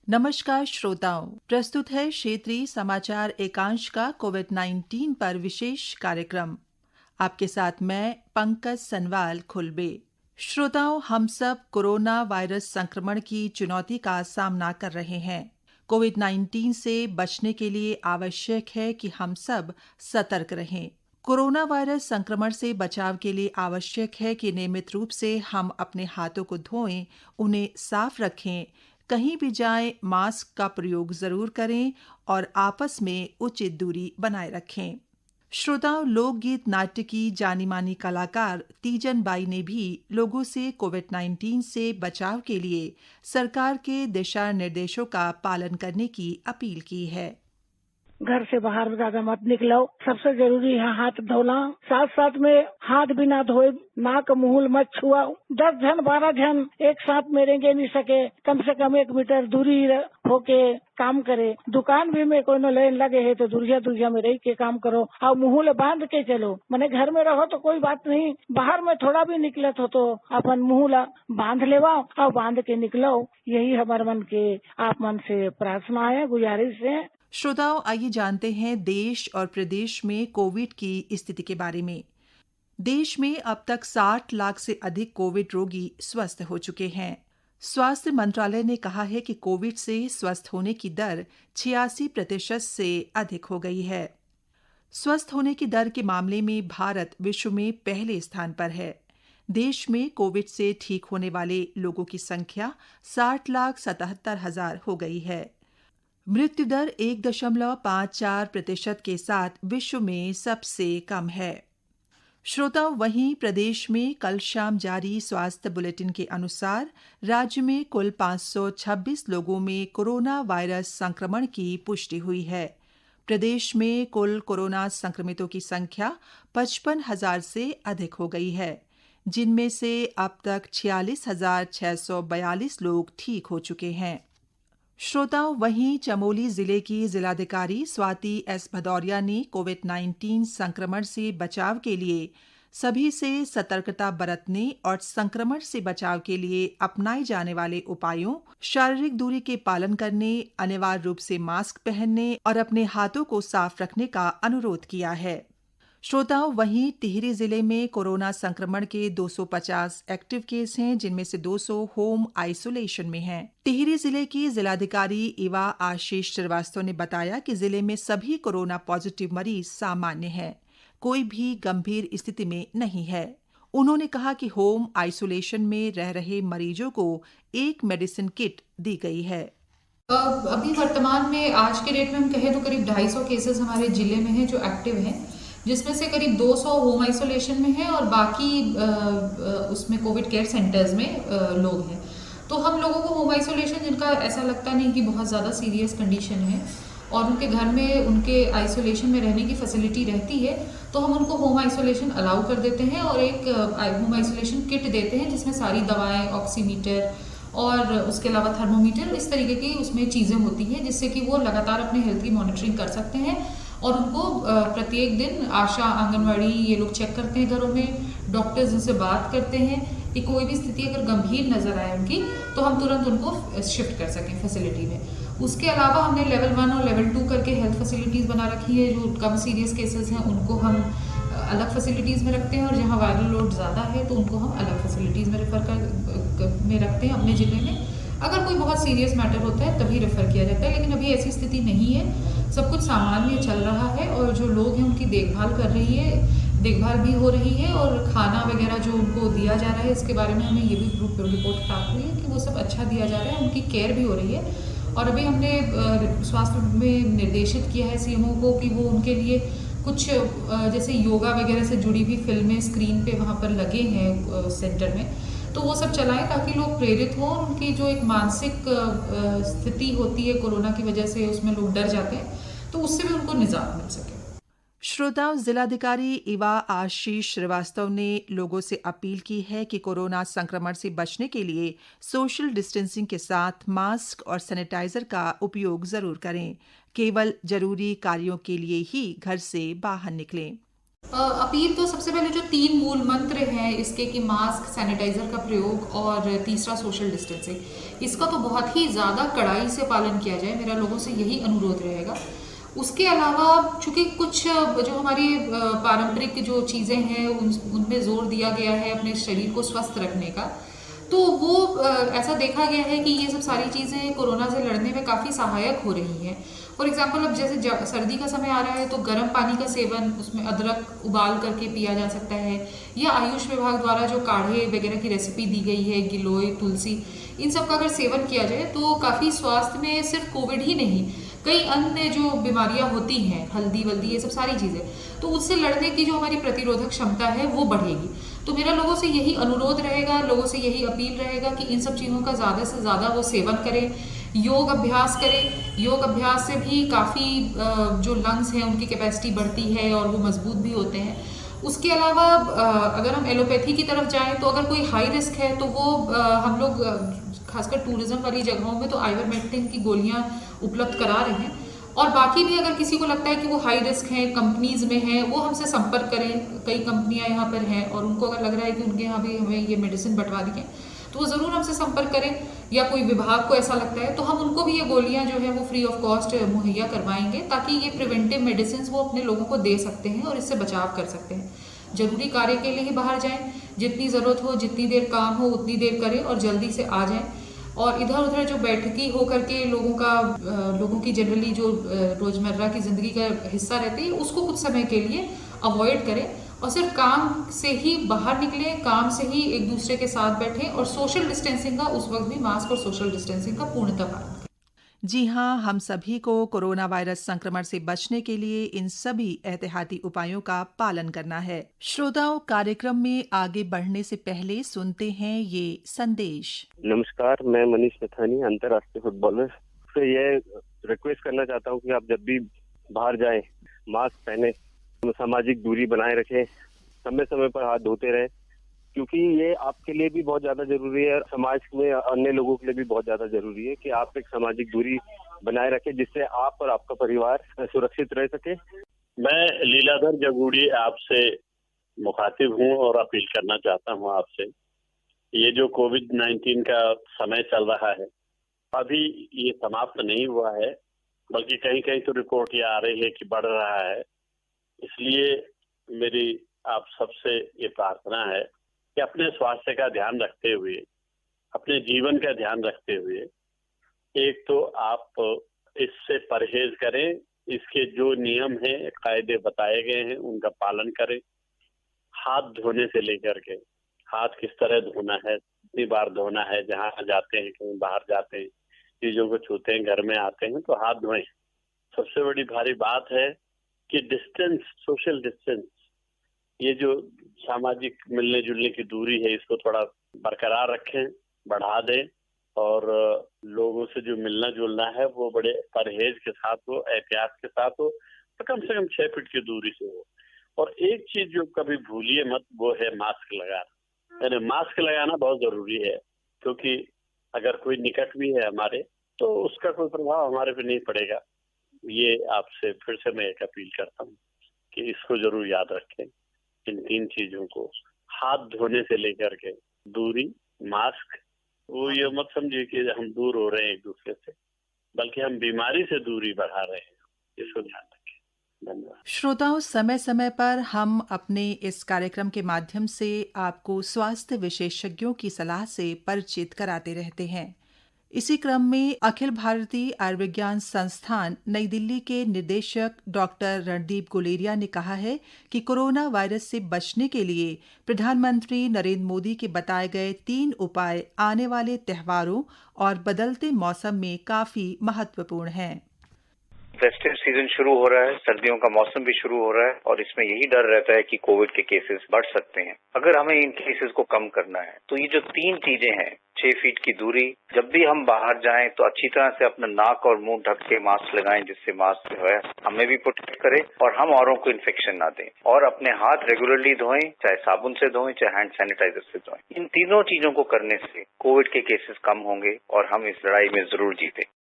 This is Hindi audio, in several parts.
नमस्कार श्रोताओं, प्रस्तुत है क्षेत्रीय समाचार एकांश का कोविड-19 पर विशेष कार्यक्रम। आपके साथ मैं पंकज सनवाल खुलबे। श्रोताओं, हम सब कोरोना वायरस संक्रमण की चुनौती का सामना कर रहे हैं। कोविड-19 से बचने के लिए आवश्यक है कि हम सब सतर्क रहें। कोरोना वायरस संक्रमण से बचाव के लिए आवश्यक है कि नियमित रूप से हम अपने हाथों को धोएं, उन्हें साफ रखें, कहीं भी जाएं मास्क का प्रयोग जरूर करें और आपस में उचित दूरी बनाए रखें। श्रोताओं, लोकगीत नाट्य की जानी मानी कलाकार तीजन बाई ने भी लोगों से कोविड-19 से बचाव के लिए सरकार के दिशा निर्देशों का पालन करने की अपील की है। घर से बाहर ज्यादा मत निकलो। सबसे जरूरी है हाथ धोना। साथ साथ में हाथ बिना धोए नाक मुंह मत छुआओ। 10 जन 12 जन एक साथ में रेंगे नहीं सके, कम से कम 1 मीटर दूरी होके काम करे। दुकान भी में कोई न लाइन लगे है तो दूरिया में रह के काम करो और मुंह बांध के चलो। मैंने घर में रहो तो कोई बात नहीं, बाहर में थोड़ा भी निकलत हो तो अपन मुंह बांध लेवा और बांध के निकलो। यही हमारे मन के आप मन से प्रार्थना है, गुजारिश है। श्रोताओं, आइए जानते हैं देश और प्रदेश में कोविड की स्थिति के बारे में। देश में अब तक 60 लाख से अधिक कोविड रोगी स्वस्थ हो चुके हैं। स्वास्थ्य मंत्रालय ने कहा है कि कोविड से स्वस्थ होने की दर 86% से अधिक हो गई है। स्वस्थ होने की दर के मामले में भारत विश्व में पहले स्थान पर है। देश में कोविड से ठीक होने वाले लोगों की संख्या 60,77,000 हो गई है। मृत्यु दर 1.54% के साथ विश्व में सबसे कम है। श्रोताओं, वहीं प्रदेश में कल शाम जारी स्वास्थ्य बुलेटिन के अनुसार राज्य में कुल 526 लोगों में कोरोना वायरस संक्रमण की पुष्टि हुई है। प्रदेश में कुल कोरोना संक्रमितों की संख्या 55,000 से अधिक हो गई है, जिनमें से अब तक 46,642 लोग ठीक हो चुके हैं। श्रोताओं, वहीं चमोली जिले की जिलाधिकारी स्वाति एस भदौरिया ने कोविड-19 संक्रमण से बचाव के लिए सभी से सतर्कता बरतने और संक्रमण से बचाव के लिए अपनाए जाने वाले उपायों, शारीरिक दूरी के पालन करने, अनिवार्य रूप से मास्क पहनने और अपने हाथों को साफ रखने का अनुरोध किया है। श्रोताओं, वहीं टिहरी जिले में कोरोना संक्रमण के 250 एक्टिव केस हैं, जिनमें से 200 होम आइसोलेशन में हैं। टिहरी जिले की जिलाधिकारी इवा आशीष श्रीवास्तव ने बताया कि जिले में सभी कोरोना पॉजिटिव मरीज सामान्य हैं, कोई भी गंभीर स्थिति में नहीं है। उन्होंने कहा कि होम आइसोलेशन में रह रहे मरीजों को एक मेडिसिन किट दी गई है। अभी वर्तमान में आज के डेट में हम कहें तो करीब 250 केसेस हमारे जिले में हैं जो एक्टिव हैं, जिसमें से करीब 200 होम आइसोलेशन में है और बाकी उसमें कोविड केयर सेंटर्स में लोग हैं। तो हम लोगों को होम आइसोलेशन जिनका ऐसा लगता नहीं कि बहुत ज़्यादा सीरियस कंडीशन है और उनके घर में उनके आइसोलेशन में रहने की फैसिलिटी रहती है, तो हम उनको होम आइसोलेशन अलाउ कर देते हैं और एक होम आइसोलेशन किट देते हैं जिसमें सारी दवाएं, ऑक्सीमीटर और उसके अलावा थर्मोमीटर, इस तरीके की उसमें चीज़ें होती हैं जिससे कि वो लगातार अपने हेल्थ की मॉनिटरिंग कर सकते हैं। और उनको प्रत्येक दिन आशा, आंगनवाड़ी ये लोग चेक करते हैं घरों में, डॉक्टर्स उनसे बात करते हैं कि कोई भी स्थिति अगर गंभीर नज़र आए उनकी तो हम तुरंत उनको शिफ्ट कर सकें फैसिलिटी में। उसके अलावा हमने लेवल 1 और लेवल 2 करके हेल्थ फैसिलिटीज़ बना रखी है। जो कम सीरियस केसेस हैं उनको हम अलग फैसिलिटीज़ में रखते हैं और जहाँ वायरल लोड ज़्यादा है तो उनको हम अलग फैसिलिटीज़ में में रखते हैं अपने ज़िले में। अगर कोई बहुत सीरियस मैटर होता है तभी रेफ़र किया जाता है, लेकिन अभी ऐसी स्थिति नहीं है, सब कुछ सामान्य चल रहा है और जो लोग हैं उनकी देखभाल भी हो रही है और खाना वगैरह जो उनको दिया जा रहा है इसके बारे में हमें ये भी रिपोर्ट प्राप्त हुई है कि वो सब अच्छा दिया जा रहा है, उनकी केयर भी हो रही है। और अभी हमने स्वास्थ्य में निर्देशित किया है सीएमओ को कि वो उनके लिए कुछ जैसे योगा वगैरह से जुड़ी हुई फिल्में स्क्रीन पे वहाँ पर लगे हैं सेंटर में, तो वो सब चलाएं ताकि लोग प्रेरित हों और उनकी जो एक मानसिक स्थिति होती है कोरोना की वजह से, उसमें लोग डर जाते हैं, तो उससे भी उनको निजात मिल सके। श्रोताओं, जिलाधिकारी इवा आशीष श्रीवास्तव ने लोगों से अपील की है कि कोरोना संक्रमण से बचने के लिए सोशल डिस्टेंसिंग के साथ मास्क और सैनिटाइजर का उपयोग जरूर करें। केवल जरूरी कार्यों के लिए ही घर से बाहर निकलें। अपील तो सबसे पहले जो 3 मूल मंत्र हैं इसके कि मास्क, सैनिटाइजर का प्रयोग और तीसरा सोशल डिस्टेंसिंग, इसका तो बहुत ही ज़्यादा कड़ाई से पालन किया जाए, मेरा लोगों से यही अनुरोध रहेगा। उसके अलावा चूंकि कुछ जो हमारी पारंपरिक जो चीज़ें हैं उनमें जोर दिया गया है अपने शरीर को स्वस्थ रखने का, तो वो ऐसा देखा गया है कि ये सब सारी चीज़ें कोरोना से लड़ने में काफ़ी सहायक हो रही हैं। फॉर एग्जाम्पल अब जैसे सर्दी का समय आ रहा है तो गर्म पानी का सेवन, उसमें अदरक उबाल करके पिया जा सकता है, या आयुष विभाग द्वारा जो काढ़े वगैरह की रेसिपी दी गई है, गिलोय, तुलसी, इन सब का अगर सेवन किया जाए तो काफ़ी स्वास्थ्य में सिर्फ कोविड ही नहीं, कई अन्य जो बीमारियां होती हैं, हल्दी वल्दी, ये सब सारी चीज़ें, तो उससे लड़ने की जो हमारी प्रतिरोधक क्षमता है वो बढ़ेगी। तो मेरा लोगों से यही अनुरोध रहेगा, लोगों से यही अपील रहेगा कि इन सब चीज़ों का ज़्यादा से ज़्यादा वो सेवन करें, योग अभ्यास करें। योग अभ्यास से भी काफ़ी जो लंग्स हैं उनकी कैपेसिटी बढ़ती है और वो मजबूत भी होते हैं। उसके अलावा अगर हम एलोपैथी की तरफ जाएं तो अगर कोई हाई रिस्क है तो वो हम लोग खासकर टूरिज्म वाली जगहों में तो आइवरमेक्टिन की गोलियां उपलब्ध करा रहे हैं, और बाकी भी अगर किसी को लगता है कि वो हाई रिस्क है, कंपनीज में है, वो हमसे संपर्क करें। कई कंपनियां यहाँ पर हैं और उनको अगर लग रहा है कि उनके यहाँ भी हमें ये मेडिसिन बंटवा दी है तो वो ज़रूर हमसे संपर्क करें, या कोई विभाग को ऐसा लगता है तो हम उनको भी ये गोलियां जो है वो फ्री ऑफ कॉस्ट मुहैया करवाएंगे, ताकि ये प्रिवेंटिव मेडिसिन वो अपने लोगों को दे सकते हैं और इससे बचाव कर सकते हैं। जरूरी कार्य के लिए ही बाहर जाएं, जितनी ज़रूरत हो, जितनी देर काम हो उतनी देर करें और जल्दी से आ जाएं। और इधर उधर जो बैठकी हो करके लोगों की जनरली जो रोजमर्रा की जिंदगी का हिस्सा रहती है उसको कुछ समय के लिए अवॉइड करें, और सिर्फ काम से ही बाहर निकलें, काम से ही एक दूसरे के साथ बैठें, और सोशल डिस्टेंसिंग का उस वक्त भी मास्क और सोशल डिस्टेंसिंग का पूर्णतः पालन करें। जी हाँ, हम सभी को कोरोना वायरस संक्रमण से बचने के लिए इन सभी एहतियाती उपायों का पालन करना है। श्रोताओं, कार्यक्रम में आगे बढ़ने से पहले सुनते हैं ये संदेश। नमस्कार, मैं मनीष नथानी, अंतर्राष्ट्रीय फुटबॉलर से यह रिक्वेस्ट करना चाहता हूँ कि आप जब भी बाहर जाएं मास्क पहने, सामाजिक दूरी बनाए रखें, समय समय पर हाथ धोते रहें, क्योंकि ये आपके लिए भी बहुत ज्यादा जरूरी है और समाज में अन्य लोगों के लिए भी बहुत ज्यादा जरूरी है कि आप एक सामाजिक दूरी बनाए रखें, जिससे आप और आपका परिवार सुरक्षित रह सके। मैं लीलाधर जगूड़ी आपसे मुखातिब हूँ और अपील करना चाहता हूँ आपसे। ये जो कोविड-19 का समय चल रहा है, अभी ये समाप्त नहीं हुआ है, बल्कि कहीं कहीं तो रिपोर्ट ये आ रही है कि बढ़ रहा है। इसलिए मेरी आप सबसे ये प्रार्थना है कि अपने स्वास्थ्य का ध्यान रखते हुए, अपने जीवन का ध्यान रखते हुए, एक तो आप इससे परहेज करें, इसके जो नियम हैं, कायदे बताए गए हैं, उनका पालन करें। हाथ धोने से लेकर के, हाथ किस तरह धोना है, कितनी बार धोना है, जहाँ जाते हैं, कहीं बाहर जाते हैं, चीजों को छूते हैं, घर में आते हैं तो हाथ धोएं। सबसे बड़ी भारी बात है कि डिस्टेंस, सोशल डिस्टेंस, ये जो सामाजिक मिलने जुलने की दूरी है, इसको थोड़ा बरकरार रखें, बढ़ा दें, और लोगों से जो मिलना जुलना है वो बड़े परहेज के साथ हो, एहतियात के साथ हो, तो कम से कम 6 फीट की दूरी से हो। और एक चीज जो कभी भूलिए मत, वो है मास्क लगाना। यानी मास्क लगाना बहुत जरूरी है, क्योंकि अगर कोई निकट भी है हमारे तो उसका कोई प्रभाव हमारे पे नहीं पड़ेगा। ये आपसे फिर से मैं एक अपील करता हूँ कि इसको जरूर याद रखें, इन 3 चीजों को, हाथ धोने से लेकर के दूरी, मास्क। वो ये मत समझिए कि हम दूर हो रहे हैं एक दूसरे से, बल्कि हम बीमारी से दूरी बढ़ा रहे हैं, इसको ध्यान रखें। धन्यवाद। श्रोताओं, समय समय पर हम अपने इस कार्यक्रम के माध्यम से आपको स्वास्थ्य विशेषज्ञों की सलाह से परिचित कराते रहते हैं। इसी क्रम में अखिल भारतीय आयुर्विज्ञान संस्थान नई दिल्ली के निदेशक डॉक्टर रणदीप गुलेरिया ने कहा है कि कोरोना वायरस से बचने के लिए प्रधानमंत्री नरेंद्र मोदी के बताए गए 3 उपाय आने वाले त्योहारों और बदलते मौसम में काफी महत्वपूर्ण हैं। फेस्टिव सीजन शुरू हो रहा है, सर्दियों का मौसम भी शुरू हो रहा है और इसमें यही डर रहता है कि कोविड के केसेस बढ़ सकते हैं। अगर हमें इन केसेस को कम करना है तो ये जो 3 चीजें हैं, 6 फीट की दूरी, जब भी हम बाहर जाएं तो अच्छी तरह से अपना नाक और मुंह ढक के मास्क लगाएं, जिससे मास्क जो है हमें भी प्रोटेक्ट करे और हम औरों को इन्फेक्शन ना दें। और अपने हाथ रेगुलरली धोएं, चाहे साबुन से धोएं, चाहे हैंड सैनिटाइजर से धोएं। इन तीनों चीजों को करने से कोविड के केसेस कम होंगे और हम इस लड़ाई में जरूर जीते।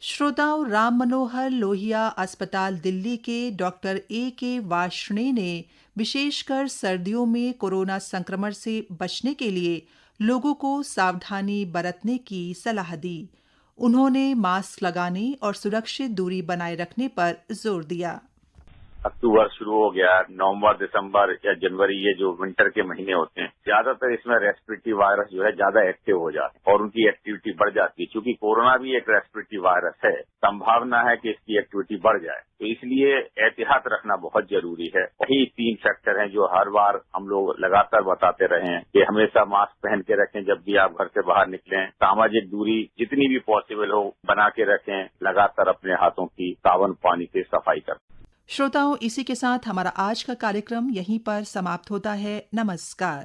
श्रोताओं, राम मनोहर लोहिया अस्पताल दिल्ली के डॉक्टर A.K. वार्ष्णेय ने विशेषकर सर्दियों में कोरोना संक्रमण से बचने के लिए लोगों को सावधानी बरतने की सलाह दी। उन्होंने मास्क लगाने और सुरक्षित दूरी बनाए रखने पर जोर दिया। अक्टूबर शुरू हो गया, नवंबर, दिसंबर या जनवरी, ये जो विंटर के महीने होते हैं, ज्यादातर इसमें रेस्पिरेटरी वायरस जो है ज्यादा एक्टिव हो जाते हैं और उनकी एक्टिविटी बढ़ जाती है। क्योंकि कोरोना भी एक रेस्पिरेटरी वायरस है, संभावना है कि इसकी एक्टिविटी बढ़ जाए, तो इसलिए एहतियात रखना बहुत जरूरी है। वही 3 फैक्टर हैं जो हर बार हम लोग लगातार बताते रहे हैं कि हमेशा मास्क पहन के रखें जब भी आप घर से बाहर निकलें, सामाजिक दूरी जितनी भी पॉसिबल हो बना के रखें, लगातार अपने हाथों की साबुन पानी से सफाई करें। श्रोताओं, इसी के साथ हमारा आज का कार्यक्रम यहीं पर समाप्त होता है। नमस्कार।